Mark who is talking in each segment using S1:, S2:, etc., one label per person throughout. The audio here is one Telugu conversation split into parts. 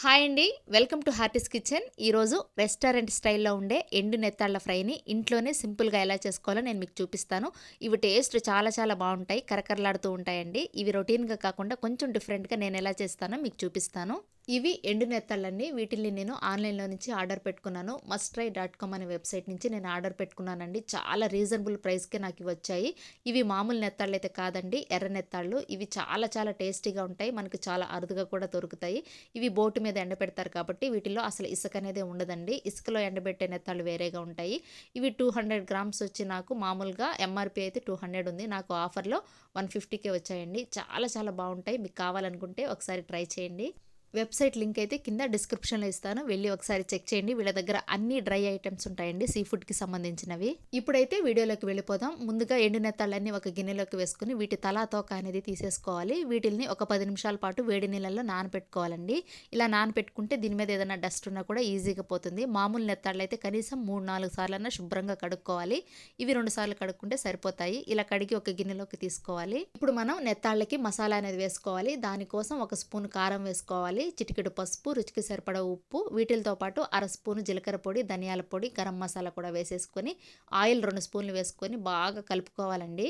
S1: హాయ్ అండి. Welcome to Hearty's kitchen. ఈరోజు రెస్టారెంట్ స్టైల్‌లో ఉండే ఎండు నెత్తాళ్ళ ఫ్రైని ఇంట్లోనే సింపుల్‌గా ఎలా చేసుకోవాలో నేను మీకు చూపిస్తాను. ఇవి టేస్ట్ చాలా చాలా బావుంటాయి. కరకరలాడుతూ ఉంటాయండి. ఇవి రొటీన్‌గా కాకుండా కొంచెం డిఫరెంట్‌గా నేను ఎలా చేస్తానో మీకు చూపిస్తాను. ఇవి ఎండు నెత్తాళ్ళండి. వీటిల్ని నేను ఆన్‌లైన్‌లో నుంచి ఆర్డర్ పెట్టుకున్నాను. మస్ట్‌ట్రై.com అనే వెబ్‌సైట్ నుంచి నేను ఆర్డర్ పెట్టుకున్నానండి. చాలా రీజనబుల్ ప్రైస్‌కే నాకివి వచ్చాయి. ఇవి మామూలు నెత్తాళ్ళైతే కాదండి. ఎర్ర నెత్తాళ్ళు. ఇవి చాలా చాలా టేస్టీగా ఉంటాయి. మనకు చాలా అరుదుగా కూడా దొరుకుతాయి. ఇవి బోటు మీద ఎండబెడతారు కాబట్టి వీటిలో అసలు ఇసుక అనేది ఉండదండి. ఇసుకలో ఎండబెట్టే నెత్తాళ్ళు వేరేగా ఉంటాయి. ఇవి 200 గ్రామ్స్ వచ్చి నాకు మామూలుగా ఎంఆర్‌పీ అయితే 200 ఉంది. నాకు ఆఫర్‌లో 150కే వచ్చాయండి. చాలా చాలా బావుంటాయి. మీకు కావాలనుకుంటే ఒకసారి ట్రై చేయండి. వెబ్‌సైట్ లింక్ అయితే కింద డిస్క్రిప్షన్‌లో ఇస్తాను. వెళ్లి ఒకసారి చెక్ చేయండి. వీళ్ళ దగ్గర అన్ని డ్రై ఐటెమ్స్ ఉంటాయండి. సీ ఫుడ్‌కి సంబంధించినవి. ఇప్పుడైతే వీడియోలోకి వెళ్ళిపోదాం. ముందుగా ఎండు నెత్తాళ్ళన్నీ ఒక గిన్నెలోకి వేసుకొని వీటి తలా తోక అనేది తీసేసుకోవాలి. వీటిల్ని ఒక 10 నిమిషాల పాటు వేడి నీళ్ళల్లో నానబెట్టుకోవాలండి. ఇలా నానబెట్టుకుంటే దీని మీద ఏదైనా డస్ట్ ఉన్నా కూడా ఈజీగా పోతుంది. మామూలు నెత్తాళ్ళైతే కనీసం 3, 4 సార్లన్నా శుభ్రంగా కడుక్కోవాలి. ఇవి 2 సార్లు కడుక్కుంటే సరిపోతాయి. ఇలా కడిగి ఒక గిన్నెలోకి తీసుకోవాలి. ఇప్పుడు మనం నెత్తాళ్ళకి మసాలా అనేది వేసుకోవాలి. దానికోసం ఒక స్పూన్ కారం వేసుకోవాలి. చిటికెడు పసుపు, రుచికి సరిపడా ఉప్పు, వీటితో పాటు అర స్పూను జీలకర్ర పొడి, ధనియాల పొడి, గరం మసాలా కూడా వేసేసుకొని ఆయిల్ 2 స్పూన్లు వేసుకొని బాగా కలుపుకోవాలండి.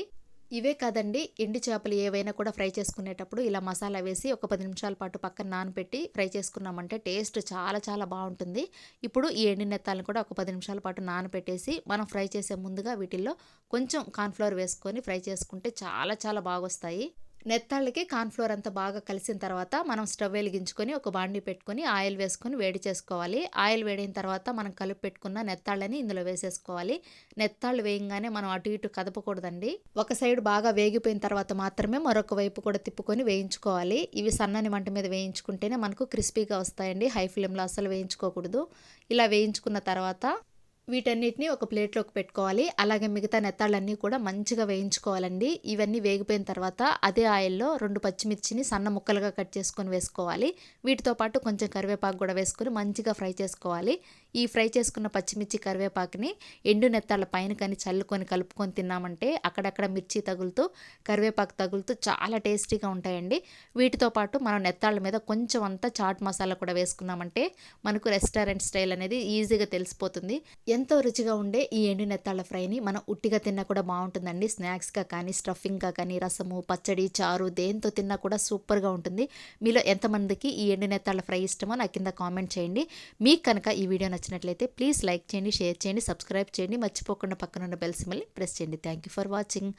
S1: ఇవే కాదండి, ఎండు చేపలు ఏవైనా కూడా ఫ్రై చేసుకునేటప్పుడు ఇలా మసాలా వేసి ఒక 10 నిమిషాల పాటు పక్కన నానబెట్టి ఫ్రై చేసుకున్నామంటే టేస్ట్ చాలా చాలా బాగుంటుంది. ఇప్పుడు ఈ ఎండు నెత్తాలను కూడా ఒక 10 నిమిషాల పాటు నానబెట్టేసి మనం ఫ్రై చేసే ముందుగా వీటిల్లో కొంచెం కార్న్‌ఫ్లోర్ వేసుకొని ఫ్రై చేసుకుంటే చాలా చాలా బాగొస్తాయి. నెత్తాళ్ళకి కార్న్‌ఫ్లోర్ అంతా బాగా కలిసిన తర్వాత మనం స్టవ్ వెలిగించుకొని ఒక బాండీ పెట్టుకొని ఆయిల్ వేసుకొని వేడి చేసుకోవాలి. ఆయిల్ వేడైన తర్వాత మనం కలిపి పెట్టుకున్న నెత్తాళ్ళని ఇందులో వేసేసుకోవాలి. నెత్తాళ్ళు వేయంగానే మనం అటు ఇటు కదపకూడదండి. ఒక సైడ్ బాగా వేగిపోయిన తర్వాత మాత్రమే మరొక వైపు కూడా తిప్పుకొని వేయించుకోవాలి. ఇవి సన్నని మంట మీద వేయించుకుంటేనే మనకు క్రిస్పీగా వస్తాయండి. హై ఫ్లేమ్‌లో అస్సలు వేయించుకోకూడదు. ఇలా వేయించుకున్న తర్వాత వీటన్నిటిని ఒక ప్లేట్లోకి పెట్టుకోవాలి. అలాగే మిగతా నెత్తాళ్ళన్నీ కూడా మంచిగా వేయించుకోవాలండి. ఇవన్నీ వేగిపోయిన తర్వాత అదే ఆయిల్లో 2 పచ్చిమిర్చిని సన్న ముక్కలుగా కట్ చేసుకొని వేసుకోవాలి. వీటితో పాటు కొంచెం కరివేపాకు కూడా వేసుకొని మంచిగా ఫ్రై చేసుకోవాలి. ఈ ఫ్రై చేసుకున్న పచ్చిమిర్చి కరివేపాకుని ఎండు నెత్తాళ్ళ పైన కానీ చల్లుకొని కలుపుకొని తిన్నామంటే అక్కడక్కడ మిర్చి తగులుతూ కరివేపాకు తగులుతూ చాలా టేస్టీగా ఉంటాయండి. వీటితో పాటు మనం నెత్తాళ్ళ మీద కొంచెం అంతా చాట్ మసాలా కూడా వేసుకున్నామంటే మనకు రెస్టారెంట్ స్టైల్ అనేది ఈజీగా తెలిసిపోతుంది. ఎంతో రుచిగా ఉండే ఈ ఎండు నెత్తాళ్ళ ఫ్రైని మనం ఉట్టిగా తిన్నా కూడా బాగుంటుందండి. స్నాక్స్‌గా కానీ, స్టఫింగ్‌గా కానీ, రసము, పచ్చడి, చారు దేంతో తిన్నా కూడా సూపర్‌గా ఉంటుంది. మీలో ఎంతమందికి ఈ ఎండు నెత్తాళ్ళ ఫ్రై ఇష్టమో నాకు కింద కామెంట్ చేయండి. మీకు కనుక ఈ వీడియో నచ్చినట్లయితే ప్లీజ్ లైక్ చేయండి, షేర్ చేయండి, సబ్స్క్రైబ్ చేయండి. మర్చిపోకుండా పక్కనున్న బెల్ సింబల్‌ని ప్రెస్ చేయండి. Thank you for watching.